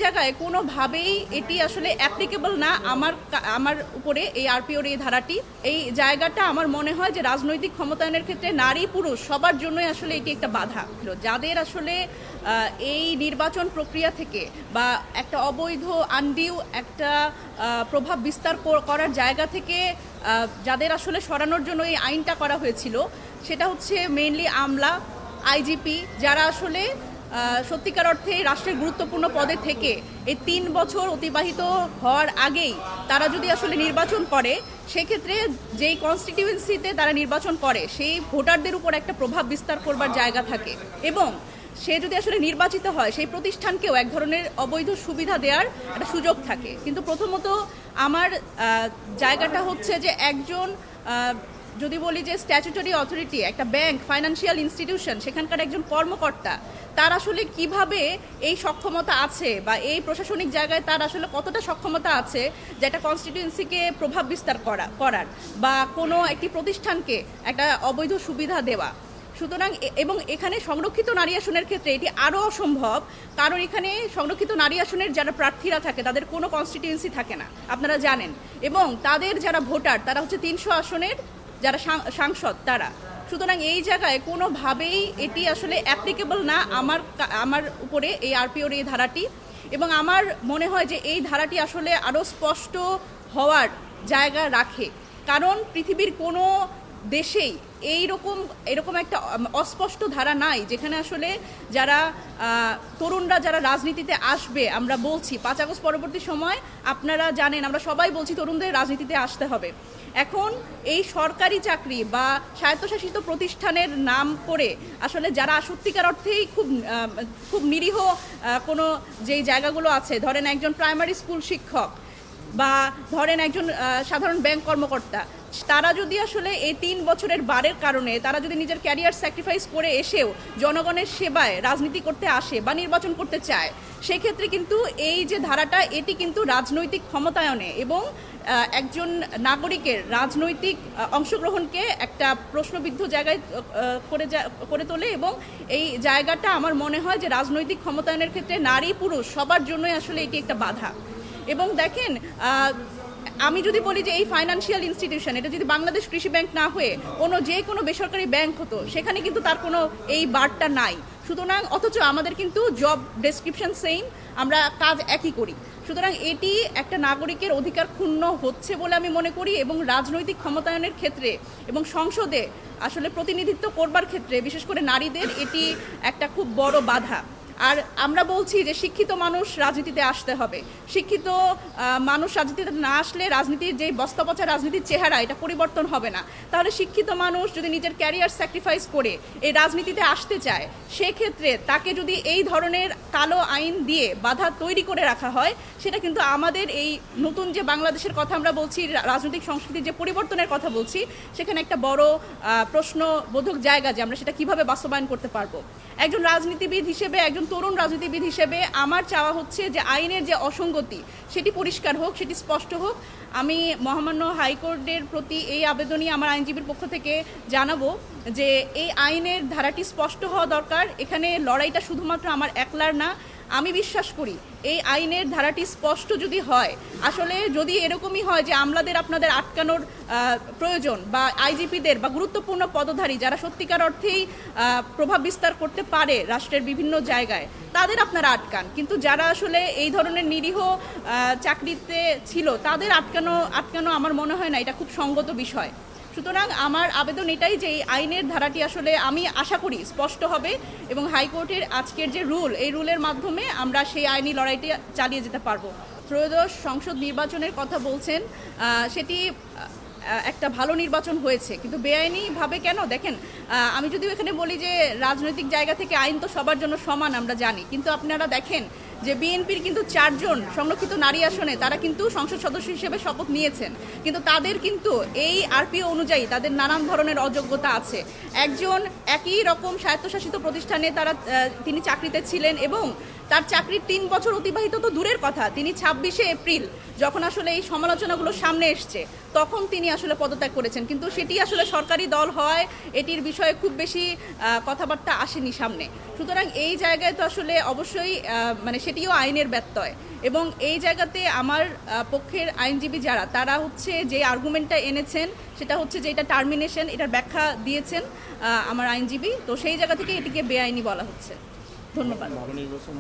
জায়গায় কোনোভাবেই এটি আসলে অ্যাপ্লিকেবল না আমার উপরে এই আরপিওর এই ধারাটি। এই জায়গাটা আমার মনে হয় যে রাজনৈতিক ক্ষমতায়নের ক্ষেত্রে নারী পুরুষ সবার জন্যই আসলে এটি একটা বাধা। যাদের আসলে এই নির্বাচন প্রক্রিয়া থেকে বা একটা অবৈধ আনডিউ একটা প্রভাব বিস্তার করার জায়গা থেকে যাদের আসলে সরানোর জন্য এই আইনটা করা হয়েছিল, সেটা হচ্ছে মেইনলি আমলা, আইজিপি, যারা আসলে সত্যিকার অর্থে রাষ্ট্রের গুরুত্বপূর্ণ পদে থেকে এই ৩ বছর অতিবাহিত হওয়ার আগেই তারা যদি আসলে নির্বাচন করে, সেক্ষেত্রে যেই কনস্টিটিউয়েন্সিতে তারা নির্বাচন করে সেই ভোটারদের উপর একটা প্রভাব বিস্তার করবার জায়গা থাকে, এবং সে যদি আসলে নির্বাচিত হয় সেই প্রতিষ্ঠানকেও এক ধরনের অবৈধ সুবিধা দেওয়ার একটা সুযোগ থাকে। কিন্তু প্রথমত আমার জায়গাটা হচ্ছে যে একজন যদি বলি যে স্ট্যাচুটরি অথরিটি, একটা ব্যাংক, ফাইন্যান্সিয়াল ইনস্টিটিউশন, সেখানকার একজন কর্মকর্তা, তার আসলে কিভাবে এই সক্ষমতা আছে বা এই প্রশাসনিক জায়গায় তার আসলে কতটা সক্ষমতা আছে যে একটা কনস্টিটিউয়েন্সিকে প্রভাব বিস্তার করার বা কোনো একটি প্রতিষ্ঠানকে একটা অবৈধ সুবিধা দেওয়া। সুতরাং এবং এখানে সংরক্ষিত নারী আসনের ক্ষেত্রে এটি আরও অসম্ভব, কারণ এখানে সংরক্ষিত নারী আসনের যারা প্রার্থীরা থাকে তাদের কোনো কনস্টিটিউয়েন্সি থাকে না, আপনারা জানেন, এবং তাদের যারা ভোটার তারা হচ্ছে ৩০০ আসনের যারা সাংসদ তারা। সুতরাং এই জায়গায় কোনোভাবেই এটি আসলে অ্যাপ্লিকেবল না আমার উপরে এই আরপিওর এই ধারাটি, এবং আমার মনে হয় যে এই ধারাটি আসলে আরও স্পষ্ট হওয়ার জায়গা রাখে, কারণ পৃথিবীর কোনো দেশেই এরকম একটা অস্পষ্ট ধারা নাই যেখানে আসলে যারা তরুণরা যারা রাজনীতিতে আসবে, আমরা বলছি ৫ আগস্ট পরবর্তী সময় আপনারা জানেন আমরা সবাই বলছি তরুণদের রাজনীতিতে আসতে হবে। এখন এই সরকারি চাকরি বা স্বায়ত্তশাসিত প্রতিষ্ঠানের নাম করে আসলে যারা সত্যিকার অর্থেই খুব নিরীহ কোনো যেই জায়গাগুলো আছে, ধরেন একজন প্রাইমারি স্কুল শিক্ষক বা ধরেন একজন সাধারণ ব্যাংক কর্মকর্তা, তারা যদি আসলে এই ৩ বছরের বারের কারণে তারা যদি নিজের ক্যারিয়ার স্যাক্রিফাইস করে এসেও জনগণের সেবায় রাজনীতি করতে আসে বা নির্বাচন করতে চায়, সেক্ষেত্রে কিন্তু এই যে ধারাটা এটি কিন্তু রাজনৈতিক ক্ষমতায়নে এবং একজন নাগরিকের রাজনৈতিক অংশগ্রহণকে একটা প্রশ্নবিদ্ধ জায়গায় করে তোলে, এবং এই জায়গাটা আমার মনে হয় যে রাজনৈতিক ক্ষমতায়নের ক্ষেত্রে নারী পুরুষ সবার জন্যই আসলে এটি একটা বাধা। এবং দেখেন, আমি যদি বলি যে এই ফাইন্যান্সিয়াল ইনস্টিটিউশন এটা যদি বাংলাদেশ কৃষি ব্যাংক না হয়ে যে কোনো বেসরকারি ব্যাংক হতো, সেখানে কিন্তু তার কোনো এই বারটা নাই। সুতরাং অথচ আমাদের কিন্তু জব ডেসক্রিপশন সেম, আমরা কাজ একই করি। সুতরাং এটি একটা নাগরিকের অধিকার ক্ষুণ্ণ হচ্ছে বলে আমি মনে করি, এবং রাজনৈতিক ক্ষমতায়নের ক্ষেত্রে এবং সংসদে আসলে প্রতিনিধিত্ব করবার ক্ষেত্রে বিশেষ করে নারীদের এটি একটা খুব বড় বাধা। আর আমরা বলছি যে শিক্ষিত মানুষ রাজনীতিতে আসতে হবে, শিক্ষিত মানুষ রাজনীতিতে না আসলে রাজনীতির যে বস্তাপচা রাজনীতির চেহারা এটা পরিবর্তন হবে না। তাহলে শিক্ষিত মানুষ যদি নিজের ক্যারিয়ার স্যাক্রিফাইস করে এই রাজনীতিতে আসতে চায়, সেক্ষেত্রে তাকে যদি এই ধরনের কালো আইন দিয়ে বাধা তৈরি করে রাখা হয়, সেটা কিন্তু আমাদের এই নতুন যে বাংলাদেশের কথা আমরা বলছি, রাজনৈতিক সংস্কৃতির যে পরিবর্তনের কথা বলছি, সেখানে একটা বড় প্রশ্নবোধক জায়গা যে আমরা সেটা কিভাবে বাস্তবায়ন করতে পারবো। একজন রাজনীতিবিদ হিসেবে, একজন তরুণ রাজনীতিবিদ হিসেবে আমার চাওয়া হচ্ছে যে আইনের যে অসঙ্গতি সেটি পরিষ্কার হোক, সেটি স্পষ্ট হোক। আমি মহামান্য হাইকোর্টের প্রতি এই আবেদনই আমার আইনজীবীর পক্ষ থেকে জানাবো যে এই আইনের ধারাটি স্পষ্ট হওয়া দরকার। এখানে লড়াইটা শুধুমাত্র আমার একলার না। আমি বিশ্বাস করি এই আইনের ধারাটি স্পষ্ট যদি হয়, আসলে যদি এরকমই হয় যে আমলাদের আপনাদের আটকানোর প্রয়োজন বা আইজিপিদের বা গুরুত্বপূর্ণ পদধারী যারা সত্যিকার অর্থেই প্রভাব বিস্তার করতে পারে রাষ্ট্রের বিভিন্ন জায়গায়, তাদের আপনারা আটকান, কিন্তু যারা আসলে এই ধরনের নিরীহ চাকরিতে ছিল তাদের আটকানো আমার মনে হয় না এটা খুব সঙ্গত বিষয়। সুতরাং আমার আবেদন এটাই যে এই আইনের ধারাটি আসলে আমি আশা করি স্পষ্ট হবে, এবং হাইকোর্টের আজকের যে রুল, এই রুলের মাধ্যমে আমরা সেই আইনি লড়াইটি চালিয়ে যেতে পারবো। ত্রয়োদশ সংসদ নির্বাচনের কথা বলছেন, সেটি একটা ভালো নির্বাচন হয়েছে, কিন্তু বেআইনিভাবে কেন? দেখেন, আমি যদিও এখানে বলি যে রাজনৈতিক জায়গা থেকে আইন তো সবার জন্য সমান, আমরা জানি, কিন্তু আপনারা দেখেন যে বিএনপির কিন্তু 4 জন সংরক্ষিত নারী আসনে তারা কিন্তু সংসদ সদস্য হিসেবে শপথ নিয়েছেন, কিন্তু তাদের কিন্তু এই আরপিও অনুযায়ী তাদের নানান ধরনের অযোগ্যতা আছে। একজন একই রকম স্বায়ত্তশাসিত প্রতিষ্ঠানে তিনি চাকরিতে ছিলেন এবং তার চাকরির 3 বছর অতিবাহিত তো দূরের কথা, তিনি 26শে এপ্রিল যখন আসলে এই সমালোচনাগুলো সামনে এসছে তখন তিনি আসলে পদত্যাগ করেছেন, কিন্তু সেটি আসলে সরকারি দল হয় এটির বিষয়ে খুব বেশি কথাবার্তা আসেনি সামনে। সুতরাং এই জায়গায় তো আসলে অবশ্যই মানে সেটিও আইনের ব্যত্যয়, এবং এই জায়গাতে আমার পক্ষের আইনজীবী যারা তারা হচ্ছে যে আর্গুমেন্টটা এনেছেন সেটা হচ্ছে যে এটা টার্মিনেশন, এটার ব্যাখ্যা দিয়েছেন আমার আইনজীবী, তো সেই জায়গা থেকে এটিকে বেআইনি বলা হচ্ছে। ধন্যবাদ।